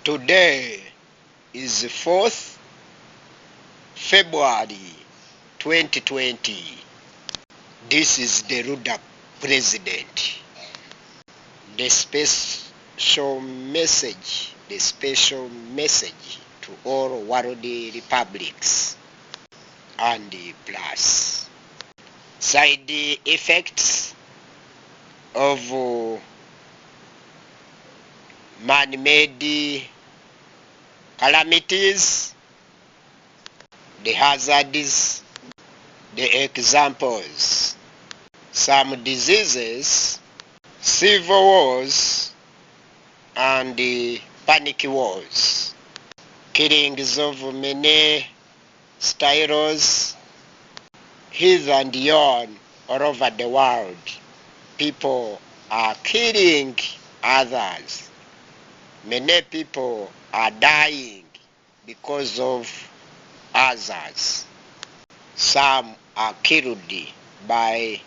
Today is 4th February 2020. This is the Ruda President. The special message to all world republics and plus. Side effects of man-made calamities, the hazards, the examples, some diseases, civil wars, and panic wars, killings of many styles, here and yon, all over the world. People are killing others. Many people are dying because of others. Some are killed by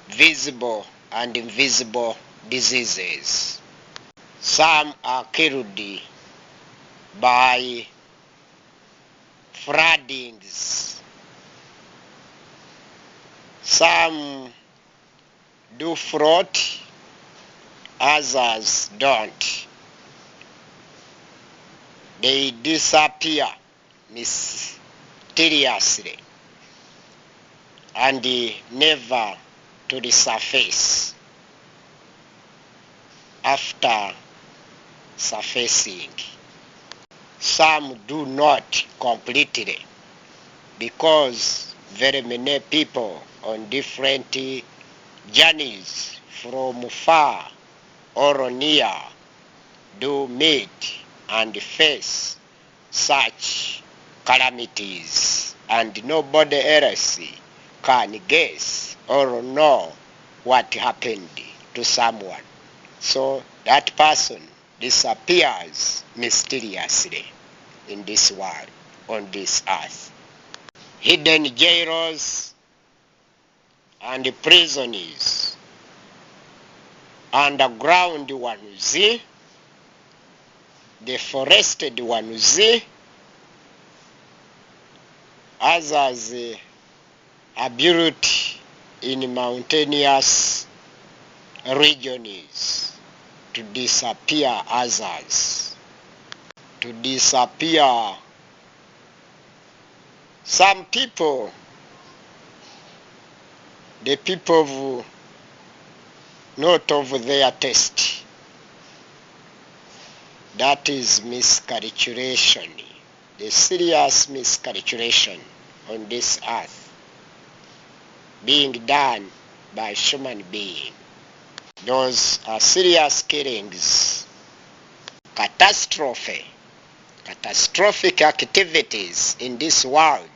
visible and invisible diseases. Some are killed by floodings. Some do float, others don't. They disappear mysteriously and never to resurface after surfacing. Some do not completely, because very many people on different journeys from far or near do meet and face such calamities, and nobody else can guess or know what happened to someone. So that person disappears mysteriously in this world, on this earth. Hidden jails and prisons, underground ones, the forested ones, others are built in mountainous regions to disappear others, to disappear some people, the people of not of their taste. That is miscalculation, the serious miscalculation on this earth being done by human being. Those are serious killings, catastrophic activities in this world,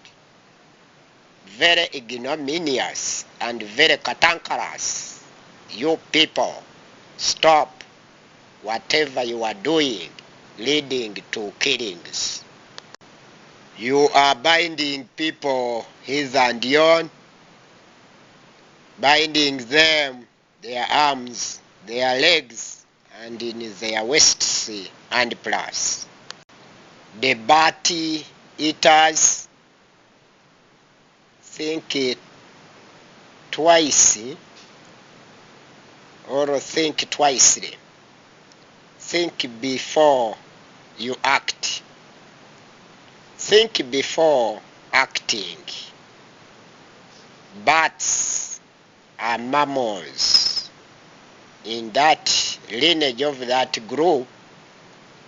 very ignominious and very cantankerous. You people, stop whatever you are doing leading to killings. You are binding people here and yon, binding them, their arms, their legs, and in their waists and plus. The bat eaters, think it twice, or think twicely. Think before you act. Think before acting. Bats are mammals. In that lineage of that group,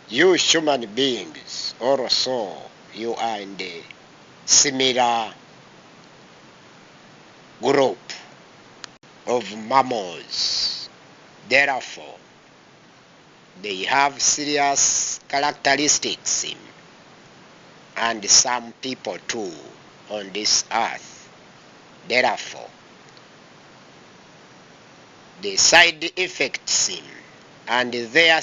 you human beings also, you are in the similar group of mammals. Therefore, they have serious characteristics, and some people too on this earth. Therefore, the side effects and their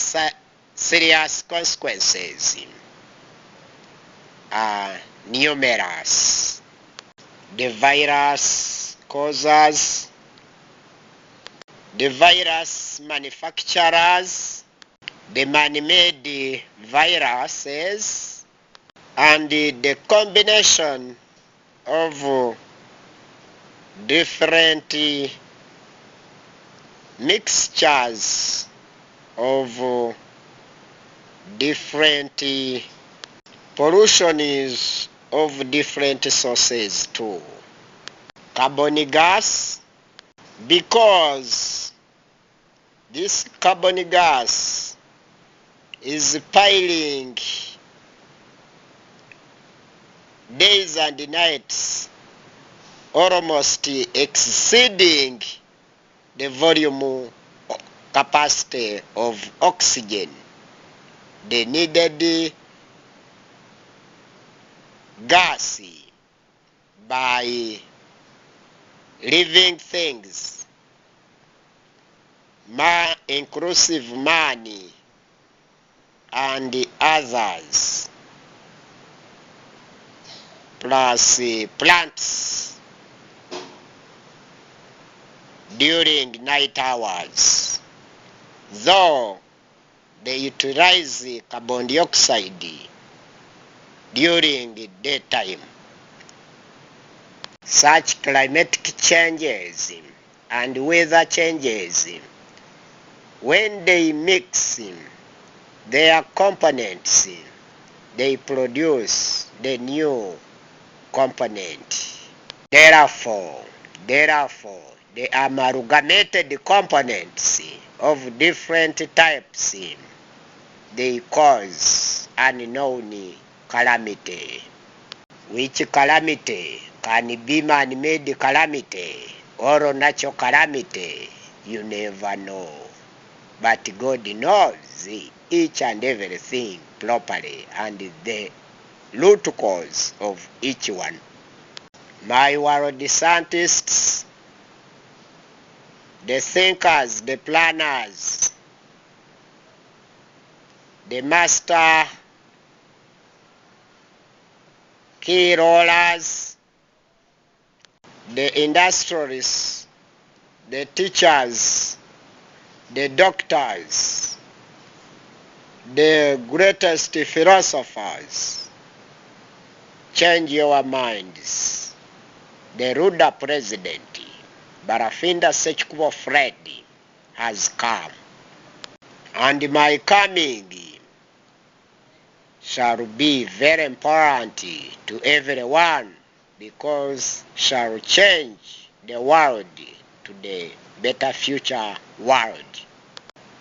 serious consequences are numerous. The virus causes, the virus manufacturers, the man-made viruses, and the combination of different mixtures of different pollutions of different sources too. Carbon gas, because this carbon gas is piling days and nights, almost exceeding the volume capacity of oxygen, the needed gas by living things, inclusive man and others, plus plants during night hours, though they utilize carbon dioxide during the daytime. Such climatic changes and weather changes, when they mix their components, they produce the new component. Therefore, the amalgamated components of different types, they cause unknown calamity. Which calamity can be man-made calamity or natural calamity, you never know. But God knows each and everything properly and the root cause of each one. My world scientists, the thinkers, the planners, the master key rollers, the industrialists, the teachers, the doctors, the greatest philosophers, change your minds. The ruler president, Barafinda Sekikubo Fred, has come, and my coming shall be very important to everyone, because shall change the world to the better future world.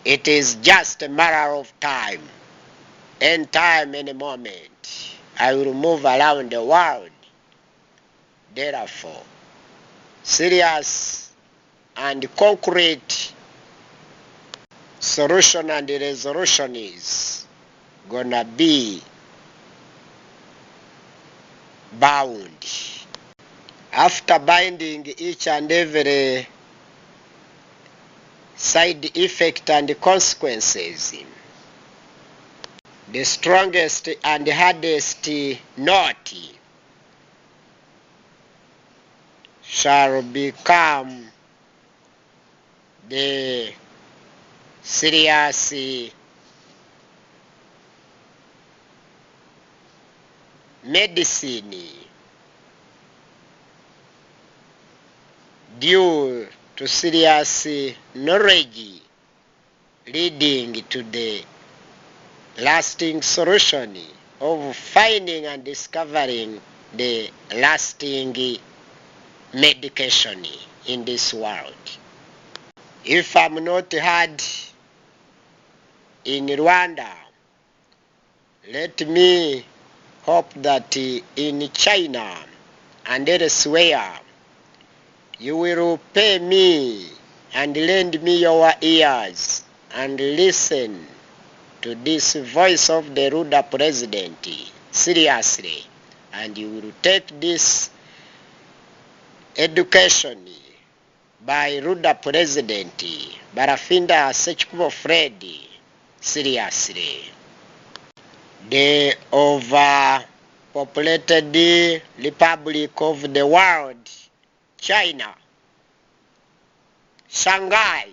It is just a matter of time. Any time, any moment, I will move around the world. Therefore, serious and concrete solution and resolution is gonna be bound. After binding each and every side effect and consequences, the strongest and hardest knot shall become the serious medicine due to serious knowledge leading to the lasting solution of finding and discovering the lasting medication in this world. If I'm not heard in Rwanda, let me hope that in China and elsewhere you will pay me and lend me your ears and listen to this voice of the ruler president seriously, and you will take this education by ruler president Barafinda Sekikubo Fred seriously. The overpopulated republic of the world, China, Shanghai,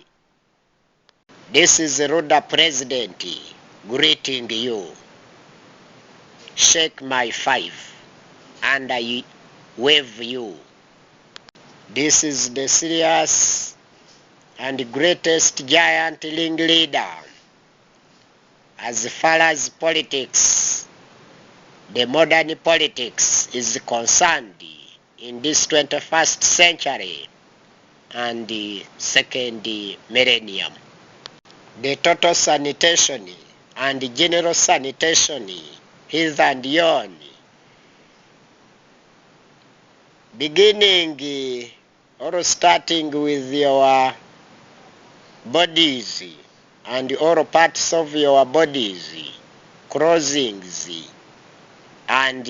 This is Ruda President greeting you. Shake my five and I wave you. This is the serious and greatest giant ring leader as far as politics, the modern politics is concerned in this 21st century and the second millennium. The total sanitation and general sanitation his and yon, beginning or starting with your bodies and all parts of your bodies, crossings, and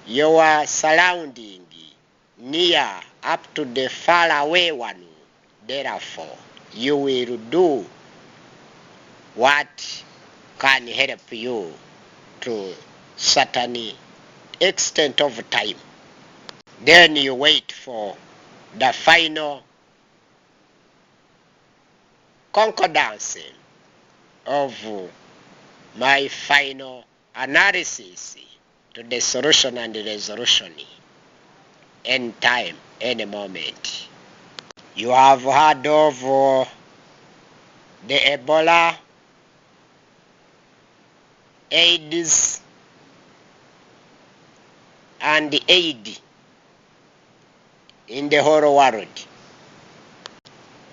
your surrounding, near up to the far away one. Therefore, you will do what can help you to certain extent of time. Then you wait for the final concordance of my final analysis to the solution and the resolution any time, any moment. You have heard of the Ebola, AIDS, and the aid in the whole world.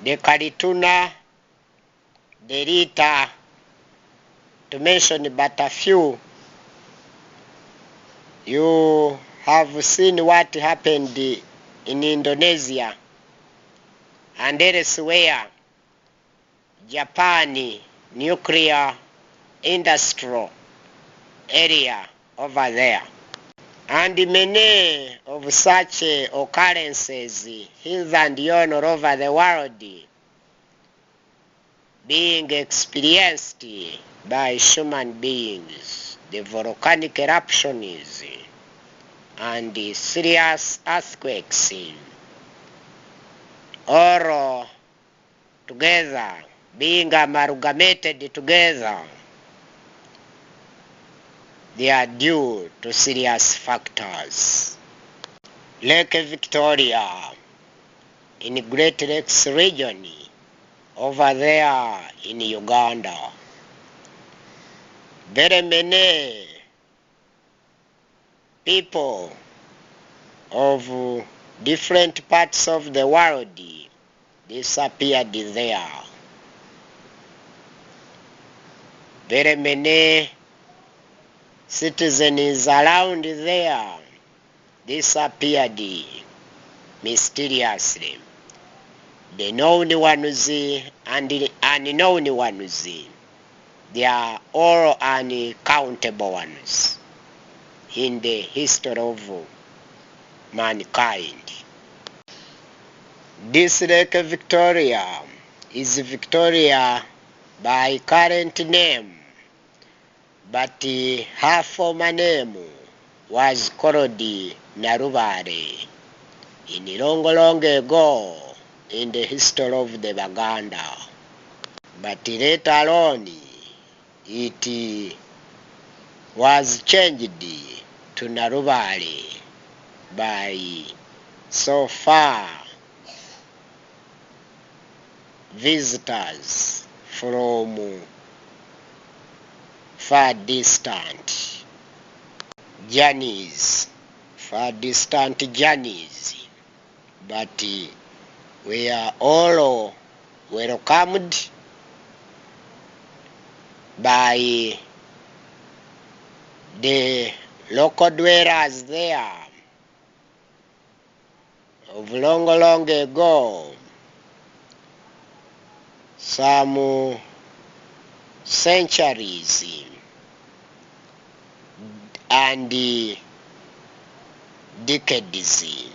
The Karituna, the Rita, to mention but a few. You have seen what happened in Indonesia and elsewhere. Japan, nuclear industrial area over there. And many of such occurrences here and yon all over the world being experienced by human beings. The volcanic eruptions and the serious earthquakes all together, being amalgamated together, they are due to serious factors. Lake Victoria in Great Lakes region over there in Uganda. Very many people of different parts of the world disappeared there. Very many citizens around there disappeared mysteriously. The known ones and the unknown ones, they are all uncountable ones in the history of mankind. This Lake Victoria is Victoria by current name, but her former name was called Narubare in long ago in the history of the Baganda. But later on it was changed to Narubare by so far visitors from far distant journeys, but we are all welcomed by the local dwellers there of long ago, some centuries and decades.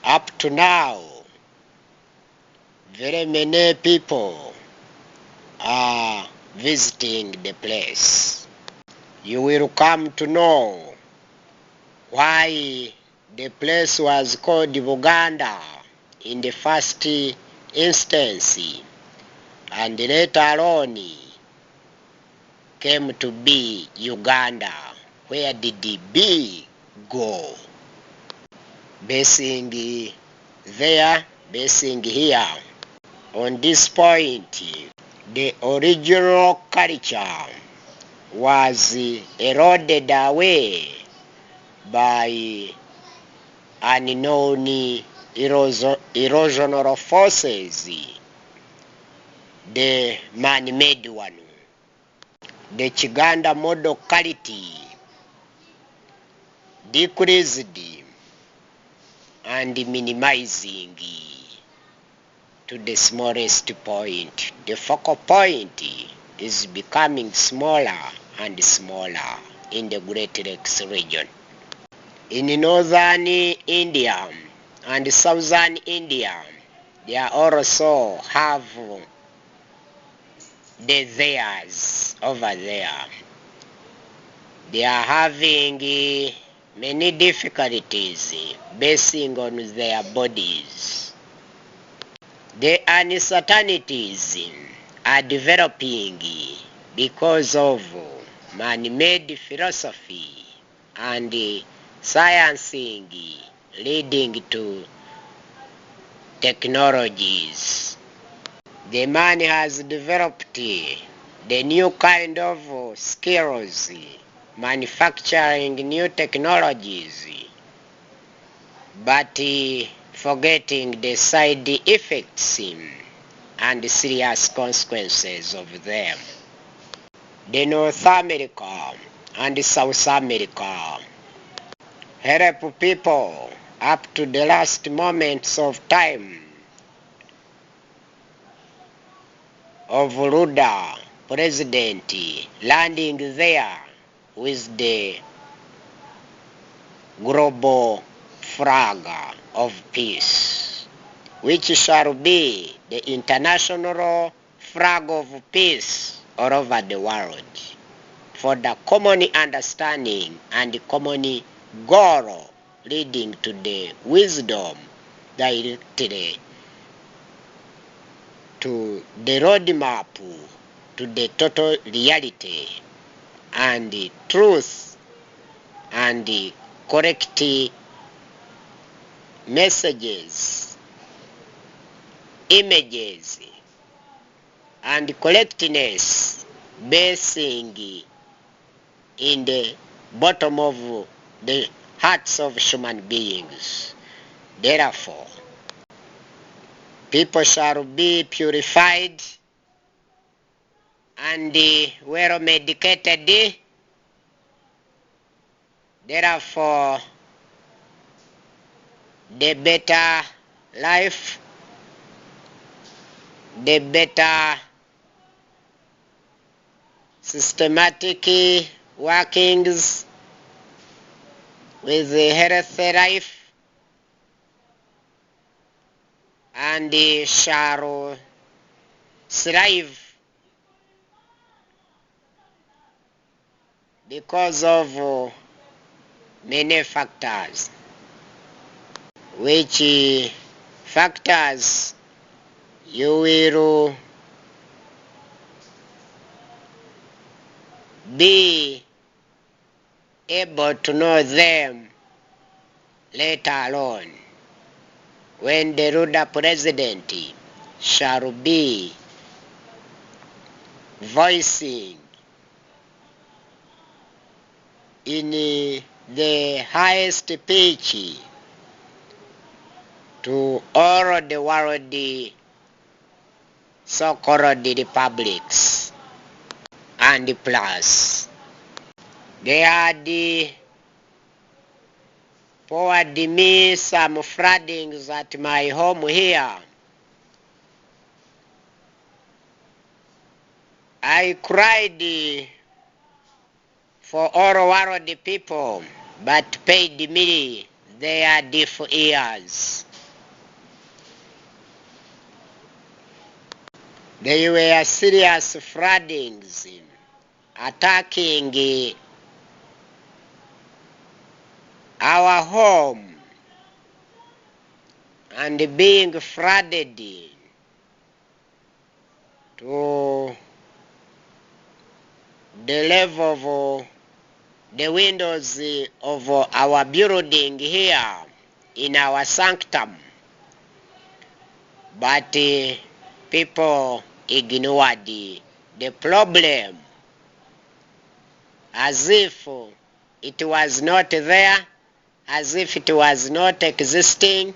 Up to now, very many people are visiting the place. You will come to know why the place was called Buganda in the first instance, and later on came to be Uganda. Where did the B go? Basing there, basing here. On this point, the original culture was eroded away by unknown erosional forces, the man-made one. The Chiganda model quality decreased and minimizing to the smallest point. The focal point is becoming smaller and smaller in the Great Lakes region. In northern India and southern India, they also have the theirs over there. They are having many difficulties basing on their bodies. The uncertainties are developing because of man-made philosophy and sciencing leading to technologies. The man has developed the new kind of skills, manufacturing new technologies, but forgetting the side effects and serious consequences of them. The North America and South America help people up to the last moments of time of Ruda president landing there with the global flag of peace, which shall be the international flag of peace all over the world, for the common understanding and common goal leading to the wisdom directly to the roadmap to the total reality and the truth and the correct messages, images, and correctness basing in the bottom of the hearts of human beings. Therefore, people shall be purified and well medicated. Therefore, the better life, the better systematic workings with a healthy life, and shall thrive because of many factors, which factors you will be able to know them later on when the ruler president shall be voicing in the highest pitch to all the world so-called republics. And plus, they had poured me some floodings at my home here. I cried for all world people, but paid me their deaf ears. They were serious floodings attacking our home and being flooded to to the level of the windows of our building here in our sanctum. But people ignored the problem as if it was not there, as if it was not existing,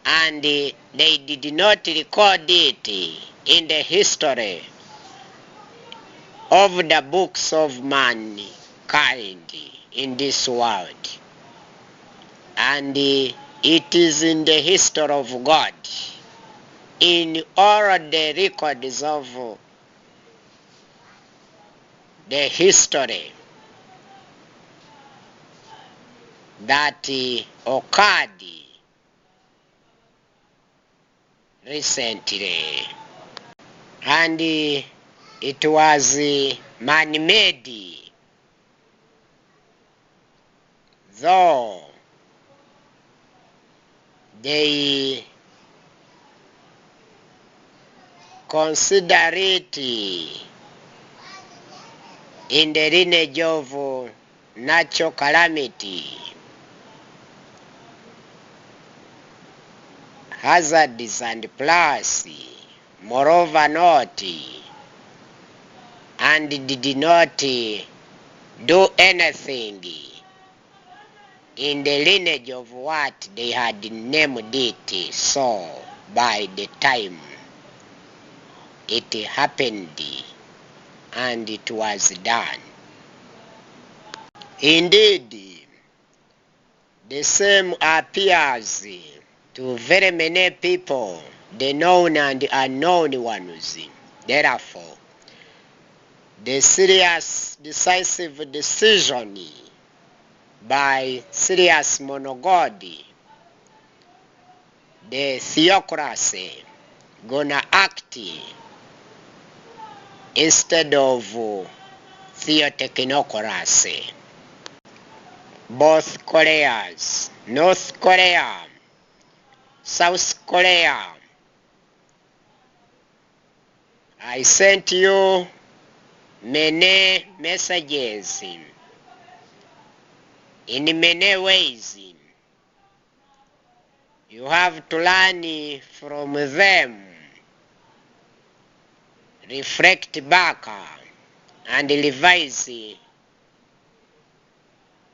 and they did not record it in the history of the books of mankind in this world. And it is in the history of God, in all the records of the history that occurred recently. And it was man-made, though they consider it in the lineage of natural calamity, hazards and plus, moreover not, and did not do anything in the lineage of what they had named it so by the time it happened and it was done. Indeed, the same appears to very many people, the known and unknown ones. Therefore, the serious, decisive decision by serious monogody, the theocracy, gonna act instead of theotechnocracy. Both Koreas, North Korea, South Korea, I sent you many messages in many ways. You have to learn from them, reflect back, and revise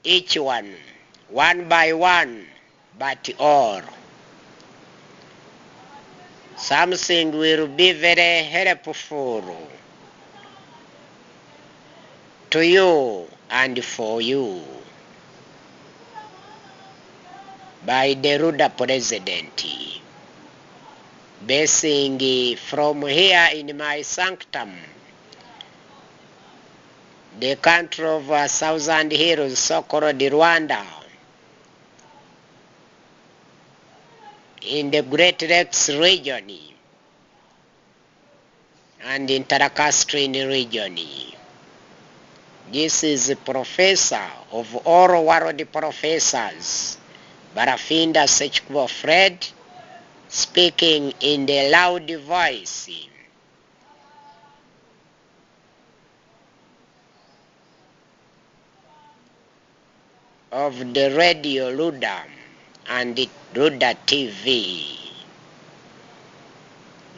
each one by one, but all. Something will be very helpful to you and for you by the Ruda President, basing from here in my sanctum, the country of 1,000 hills, so-called Rwanda, in the Great Lakes region and Intercastrian region. This is a professor of all world professors, Barafinda Sekikubo Fred, speaking in the loud voice of the radio Luda and the Luda TV.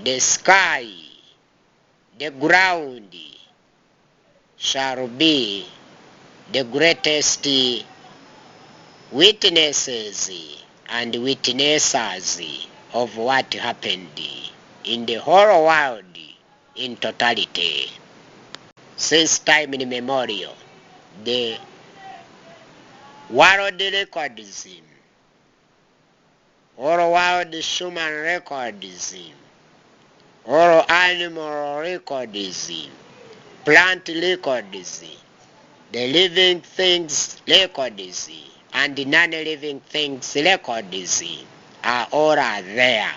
The sky, the ground shall be the greatest witnesses and witnessers of what happened in the whole world in totality. Since time immemorial, the world records, all world human records, all animal records, plant records, the living things records, and the non-living things records are all there.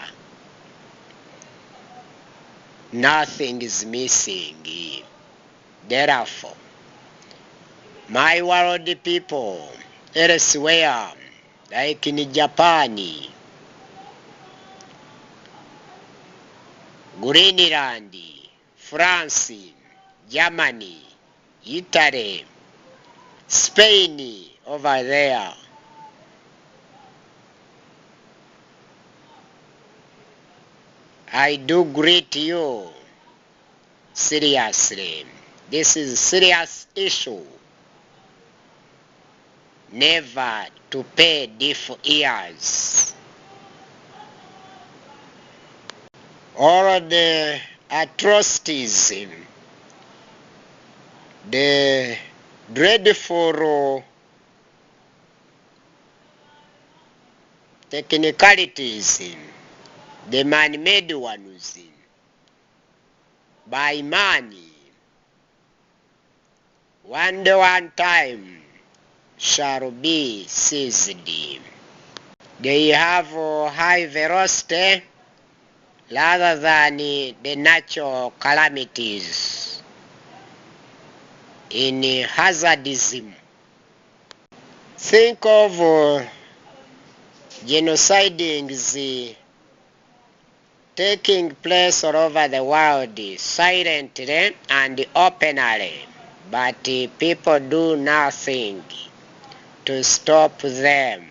Nothing is missing. Therefore, my world people elsewhere, like in Japan, Greenland, France, Germany, Italy, Spain over there. I do greet you seriously. This is a serious issue. Never to pay deaf ears. All the atrocities, the dreadful technicalities, the man-made ones, by man, one day one time shall be seized. They have high velocity rather than the natural calamities in hazardism. Think of genocidings taking place all over the world silently and openly, but people do nothing to stop them.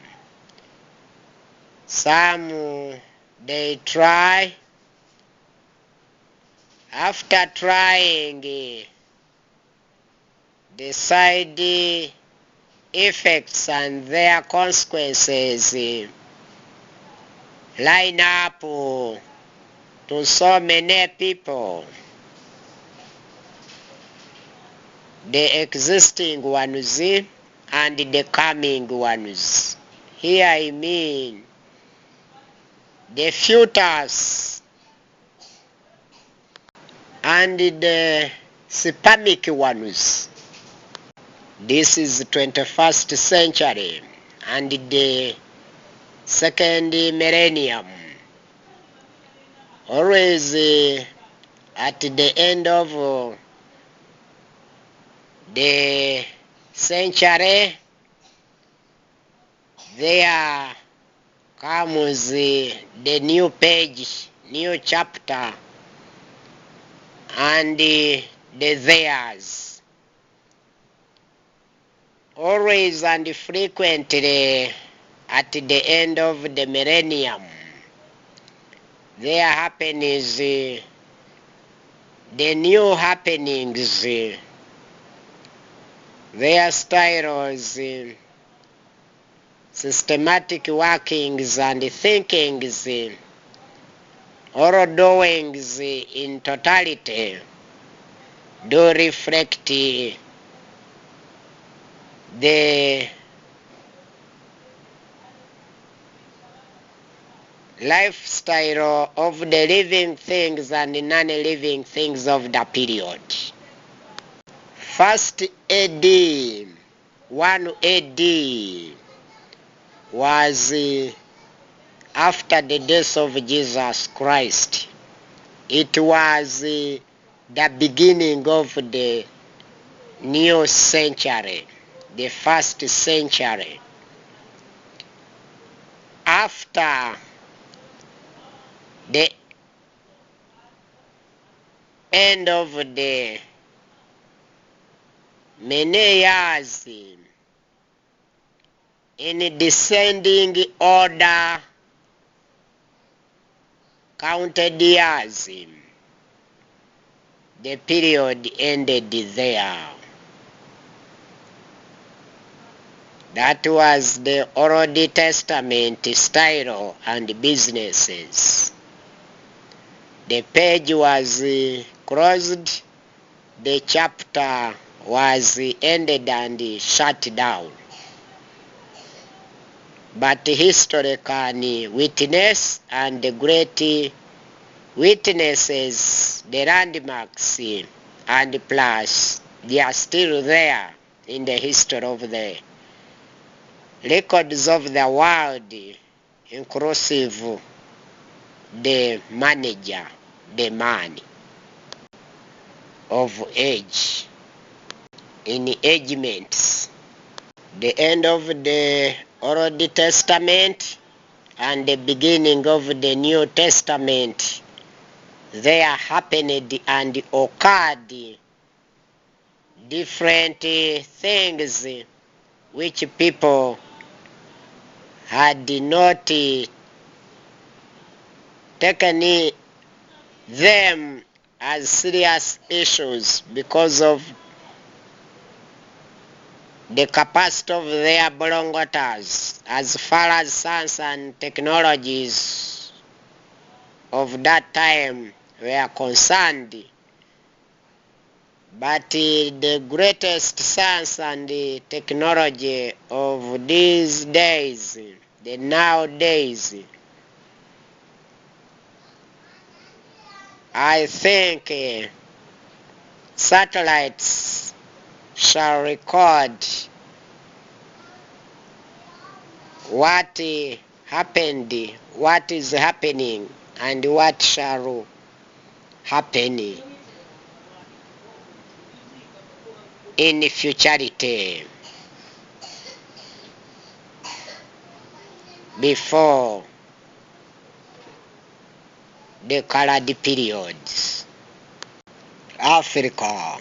Some they try. After trying, the side effects and their consequences line up to so many people. The existing ones and the coming ones. Here I mean the futures and the spermic ones. This is the 21st century and the second millennium. Always at the end of the century, there comes the new page, new chapter, and the theirs. Always and frequently at the end of the millennium, there happens the new happenings, their styles, systematic workings and thinkings, or doings in totality do reflect the lifestyle of the living things and non-living things of the period. First AD, 1 AD was after the death of Jesus Christ. It was the beginning of the new century, the first century. After the end of the many years, in descending order, counted years, the period ended there. That was the Old Testament style and businesses. The page was closed, the chapter was ended and shut down. But history can witness, and the great witnesses, the landmarks, and plus they are still there in the history of the records of the world, inclusive the manager, the man of age, in agements, the end of the Old Testament and the beginning of the New Testament there happened and occurred different things which people had not taken them as serious issues because of the capacity of their barometers as far as science and technologies of that time were concerned. But the greatest science and technology of these days, the nowadays, I think satellites shall record what happened, what is happening, and what shall happen in futurity before the colored periods. Africa,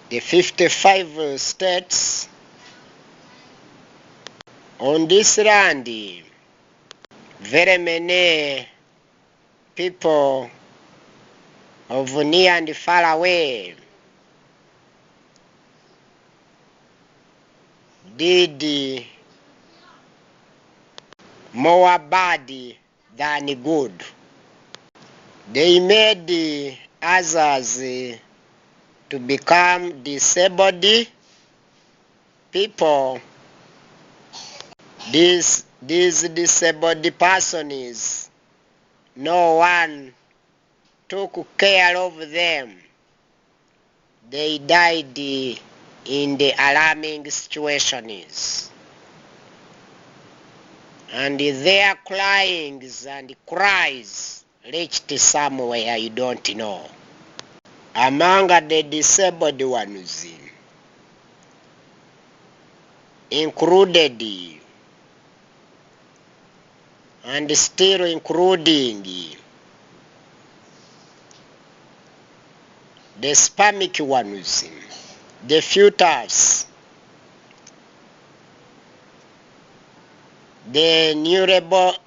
the 55 states on this land, very many people of near and far away did more bad than good. They made others to become disabled people. These disabled persons, no one took care of them. They died in the alarming situations. And their cryings and cries reached somewhere you don't know. Among the disabled ones included and still including the spermic ones, the fetus, the newly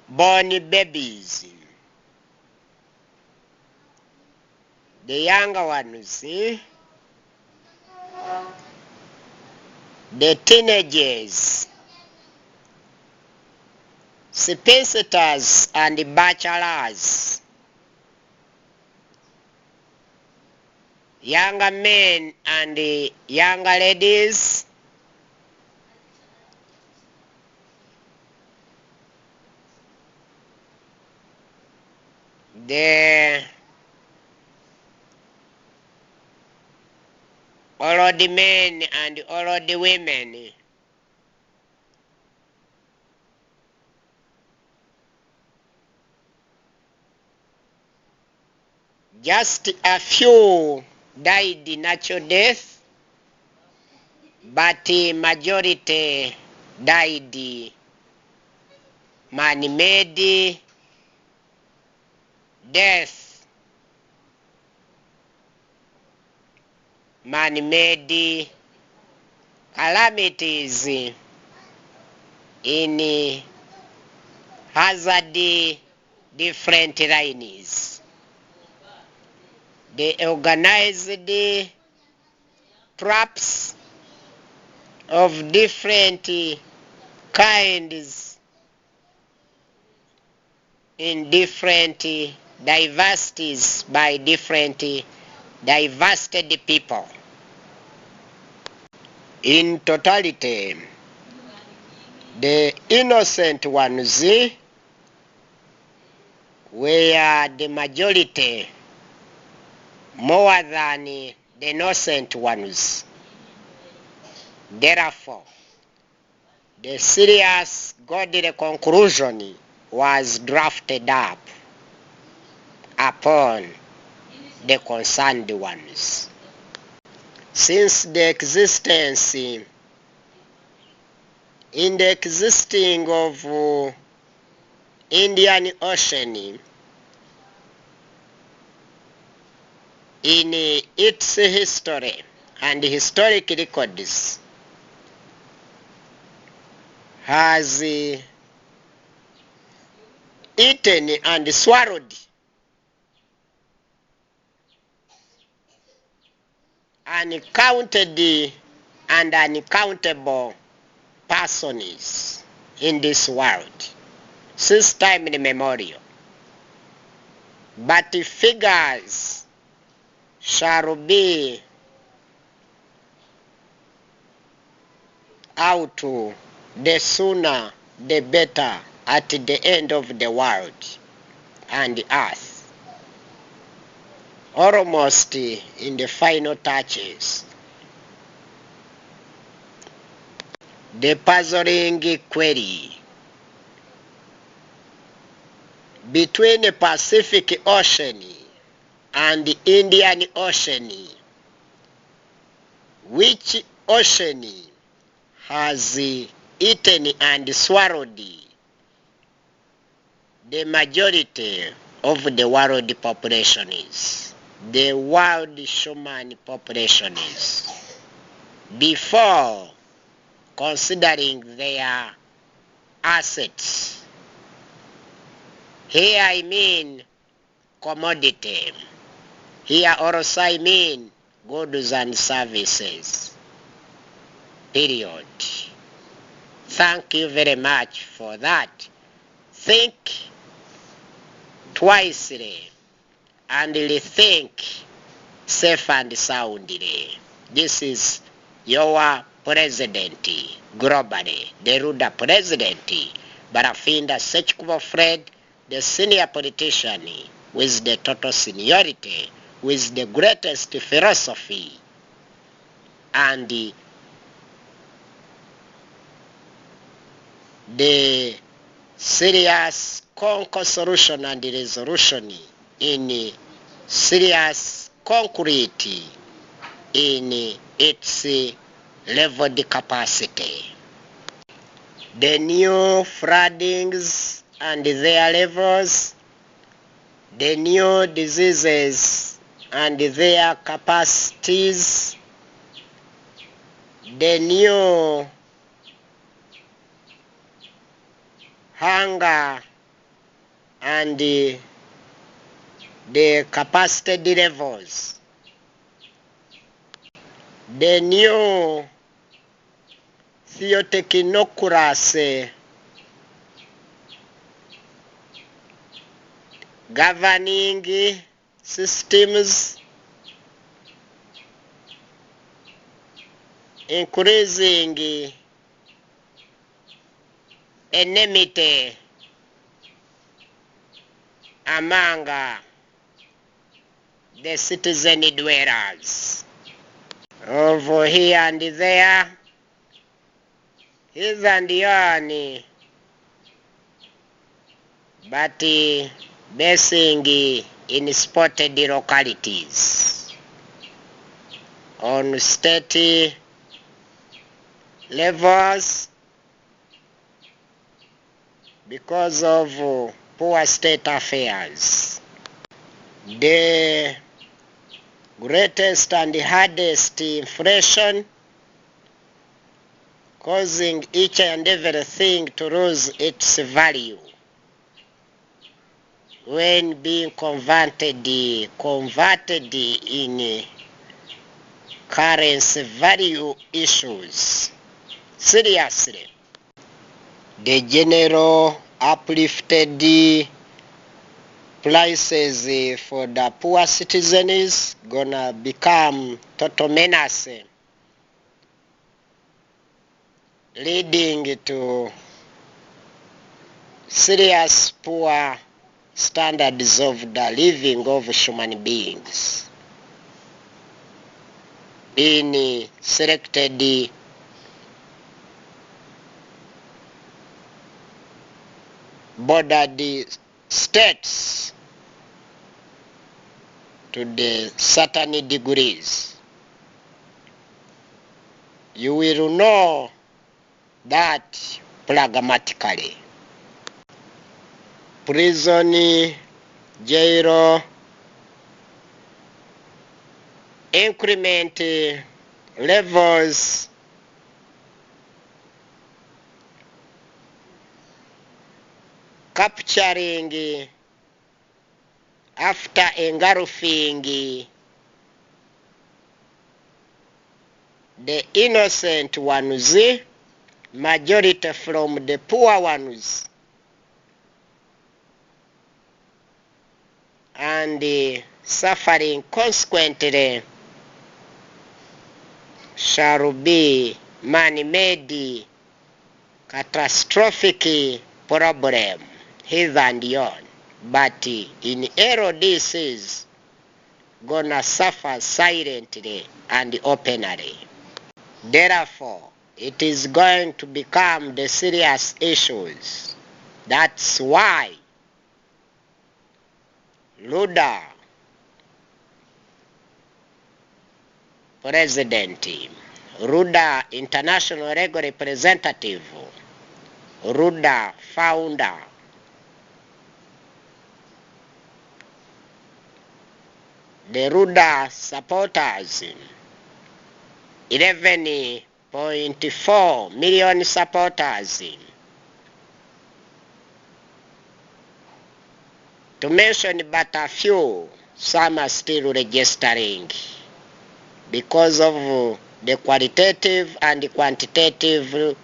born babies, the younger ones, the teenagers, spinsters and bachelors, younger men and younger ladies, the old men and old women, just a few died natural death, but majority died man-made death, man-made calamities in hazard different lines. They organized traps of different kinds in different diversities by different diversity people. In totality, the innocent ones were the majority more than the innocent ones. Therefore, the serious godly conclusion was drafted up upon the concerned ones. Since the existence in the existing of Indian Ocean in its history and historic records has eaten and swallowed uncounted and uncountable persons in this world since time immemorial. But figures shall be out the sooner the better at the end of the world and earth, almost in the final touches. The puzzling query between the Pacific Ocean and the Indian Ocean, which ocean has eaten and swallowed the majority of the world population is, the world human population is, before considering their assets. Here I mean commodity. Here also I mean goods and services. Period. Thank you very much for that. Think twice and rethink safe and soundly. This is your president globally, the ruler president, Barafinda Sekikubo Fred, the senior politician with the total seniority, with the greatest philosophy and the serious solution and resolution in serious concrete in its leveled capacity. The new floodings and their levels, the new diseases and their capacities, the new hunger and the capacity levels, the new theotechnoculous governing systems, increasing enmity among the citizen dwellers. Over here and there, here and yon, but basing in spotted localities on state levels because of poor state affairs. The greatest and hardest inflation causing each and everything to lose its value when being converted in currency value issues. Seriously, the general uplifted prices for the poor citizen is gonna become total menace, leading to serious poor standards of the living of human beings in selected bordered states to the certain degrees. You will know that pragmatically. Prison, jail, increment levels, capturing after engulfing the innocent ones, majority from the poor ones, and suffering consequently shall be man-made catastrophic problem here and yon. But in LDCs, gonna suffer silently and openly. Therefore, it is going to become the serious issues. That's why Luda President, Ruda International Legal Representative, Ruda Founder, the Ruda supporters, 11.4 million supporters. To mention but a few, some are still registering because of the qualitative and quantitative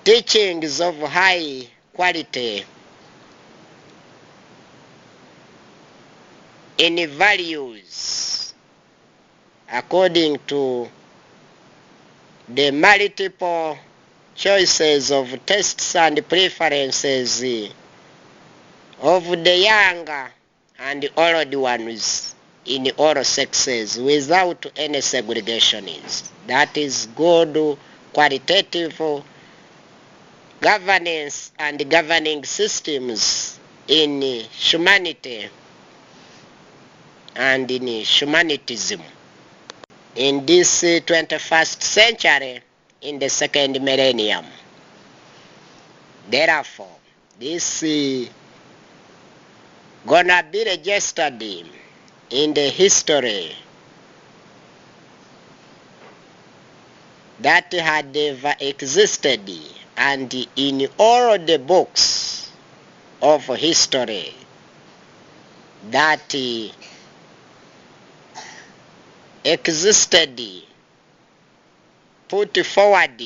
teachings of high quality in values according to the multiple choices of tastes and preferences of the young and old ones in all sexes without any segregations. That is good qualitative governance and governing systems in humanity and in humanitism in this 21st century, in the second millennium. Therefore, this gonna be registered in the history that had ever existed, and in all the books of history that existed, put forward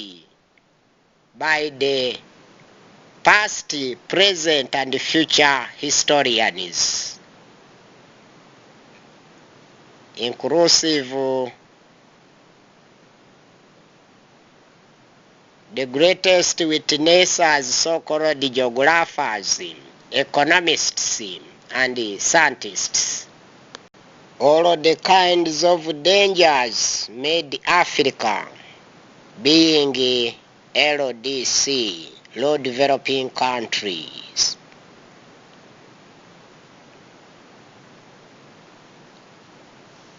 by the past, present, and future historians, inclusive the greatest witnesses, so-called geographers, economists, and scientists. All the kinds of dangers made Africa, being LDC, low developing countries,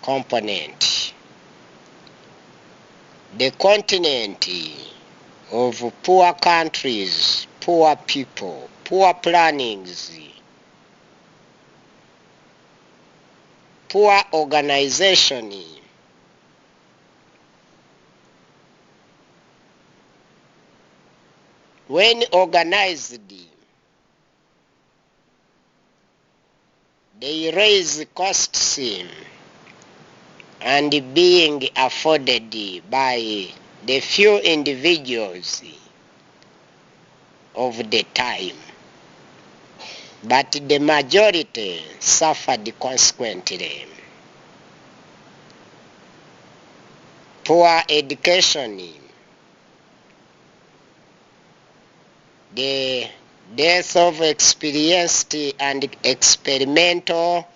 component, the continent of poor countries, poor people, poor plannings, poor organization, when organized, they raise costs and being afforded by the few individuals of the time. But the majority suffered consequently. Poor education, the death of experienced and experimental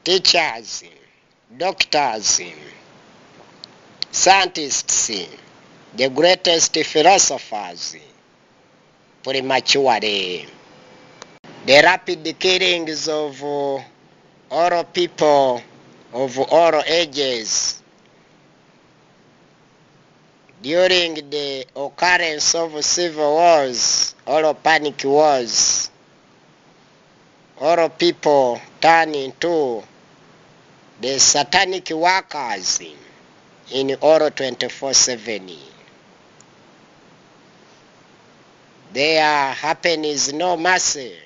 teachers, doctors, scientists, the greatest philosophers, prematurely. The rapid killings of all people of all ages during the occurrence of civil wars or panic wars, all people turn into the satanic workers in all 24/7. There happens no mercy,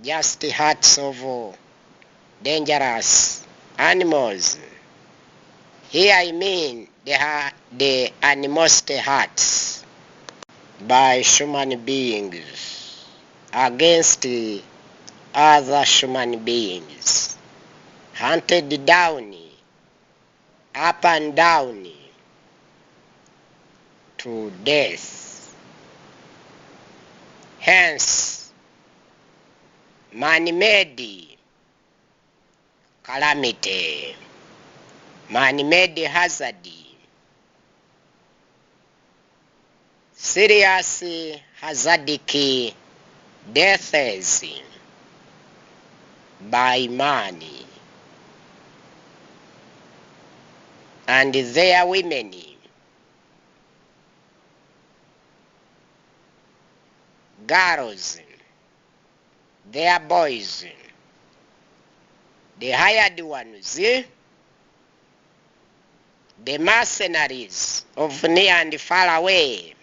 just hearts of dangerous animals. Here I mean the animosity hearts by human beings against other human beings, hunted down, up and down to death. Hence, man-made calamity, man-made hazard, serious hazardic deaths by man and their women, girls, their boys, the hired ones, the mercenaries of near and far away,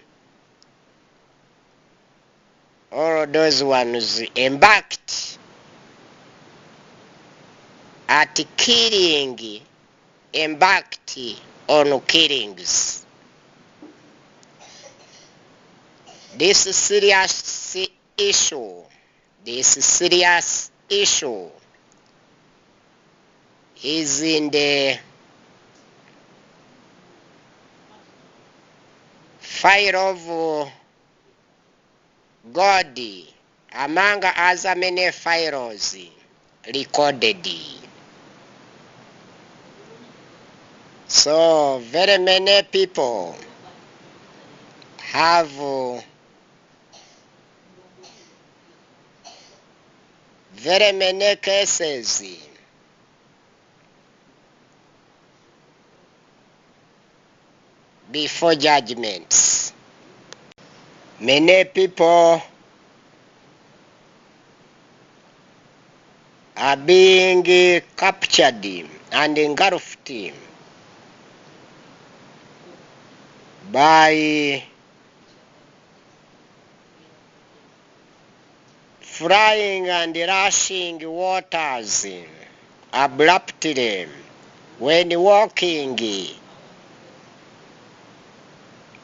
all those ones embarked at killing, embarked on killings. This serious issue is in the fire of God among other many files recorded. So very many people have very many cases before judgments. Many people are being captured and engulfed by flying and rushing waters abruptly when walking,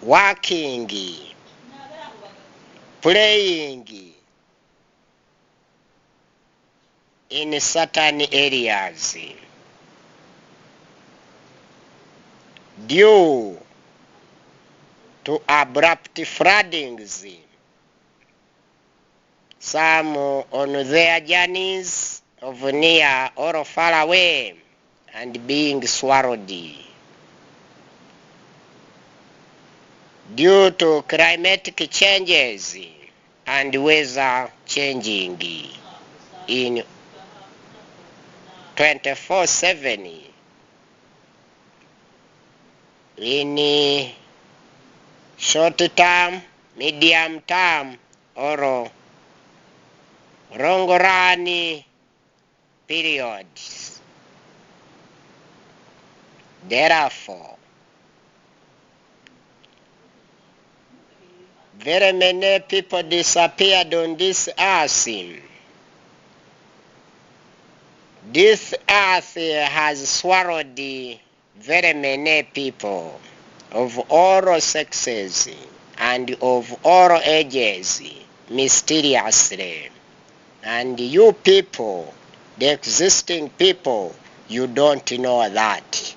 working, playing in certain areas due to abrupt floodings, some on their journeys of near or far away and being swallowed due to climatic changes and weather changing in 24/7 in short term, medium term, or long run periods. Therefore, very many people disappeared on this earth. This earth has swallowed very many people of all sexes and of all ages mysteriously. And you people, the existing people, you don't know that.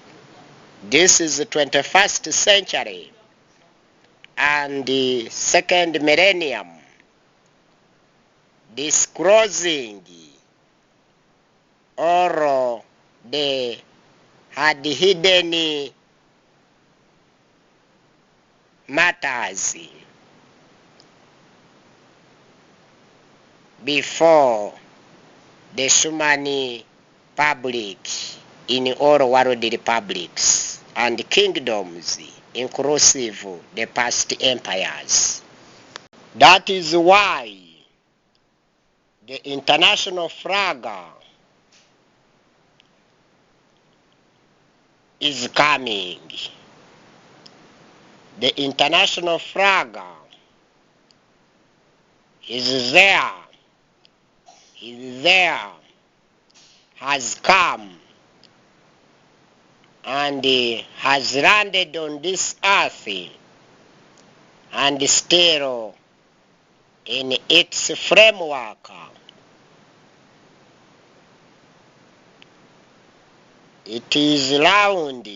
This is the 21st century and the second millennium, disclosing all the had hidden matters before the human public in all world republics and kingdoms, inclusive the past empires. That is why the international flag is coming. The international flag is there, has come, and has landed on this earth, and still in its framework it is round,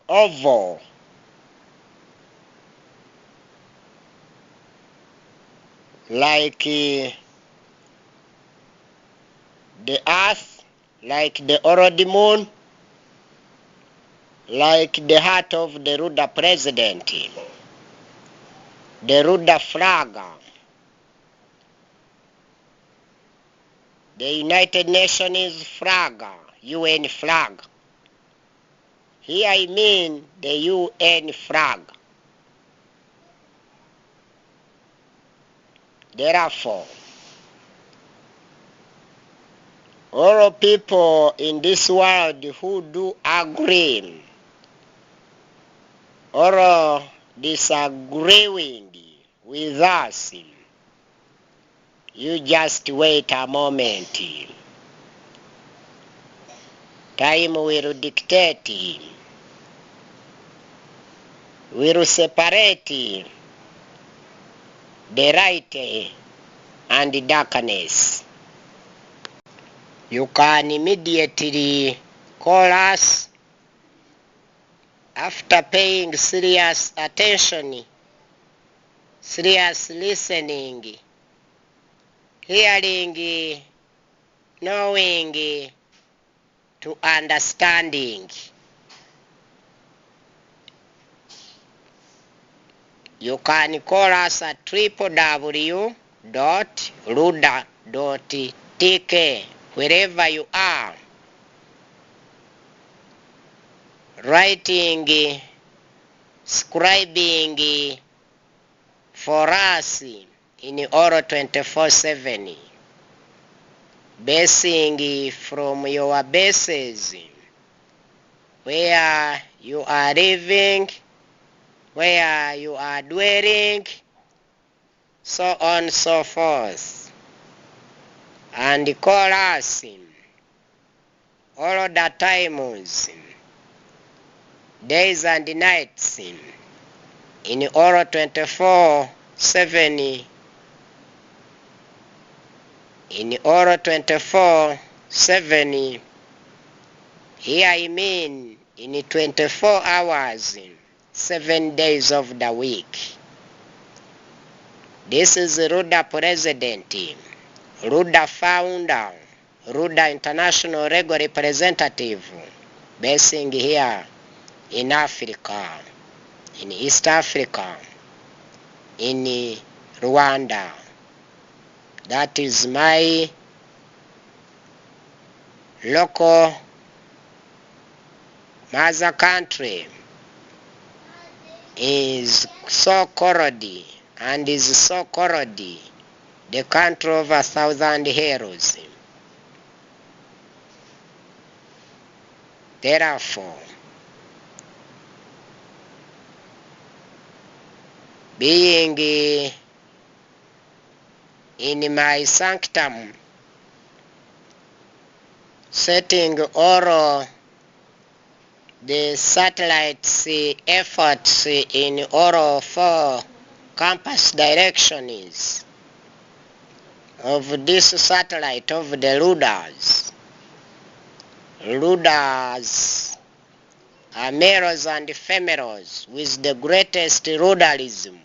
oval, like the earth, like the already moon, like the heart of the RWANDA president, the RWANDA flag, the United Nations flag, UN flag. Here I mean the UN flag. Therefore, all people in this world who do agree or disagreeing with us, you just wait a moment. Time will dictate, will separate the light and the darkness. You can immediately call us after paying serious attention, serious listening, hearing, knowing, to understanding. You can call us at www.ruda.tk wherever you are, writing, scribing for us in all 24/7, basing from your bases where you are living, where you are dwelling, so on and so forth. And call us all the times, days and nights, in all 24/7, in all 24/7, here I mean in 24 hours, 7 days of the week. This is RWANDA President, RWANDA Founder, RWANDA International Legal Representative, basing here in Africa, in East Africa, in Rwanda. That is my local mother country, is so called and is so called the country of 1,000 heroes. Therefore, being in my sanctum, setting all the satellites efforts in all 4 compass directions of this satellite of the rulers. Rulers are males and females with the greatest rulerism,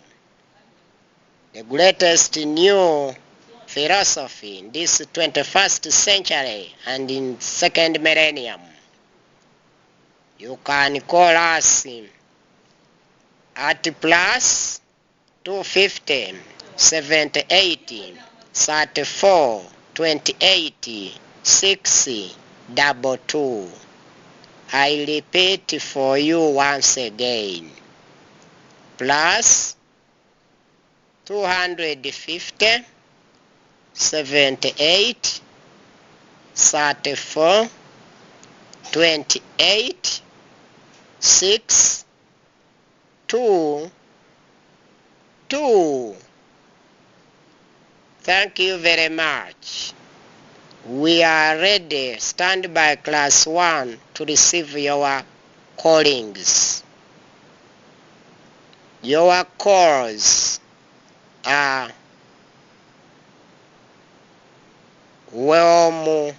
the greatest new philosophy in this 21st century and in 2nd millennium. You can call us at plus 250 78 34 28 6 22. I repeat for you once again. Plus 250 78 34 28 6 2 2. Thank you very much. We are ready. Stand by class 1 to receive your callings. Your calls are warm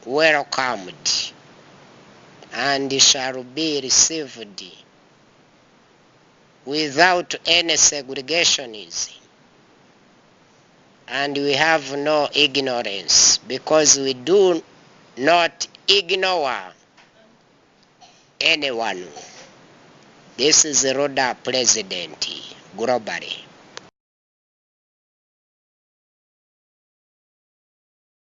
welcomed and shall be received without any segregationism. And we have no ignorance, because we do not ignore anyone. This is the Rwanda president globally.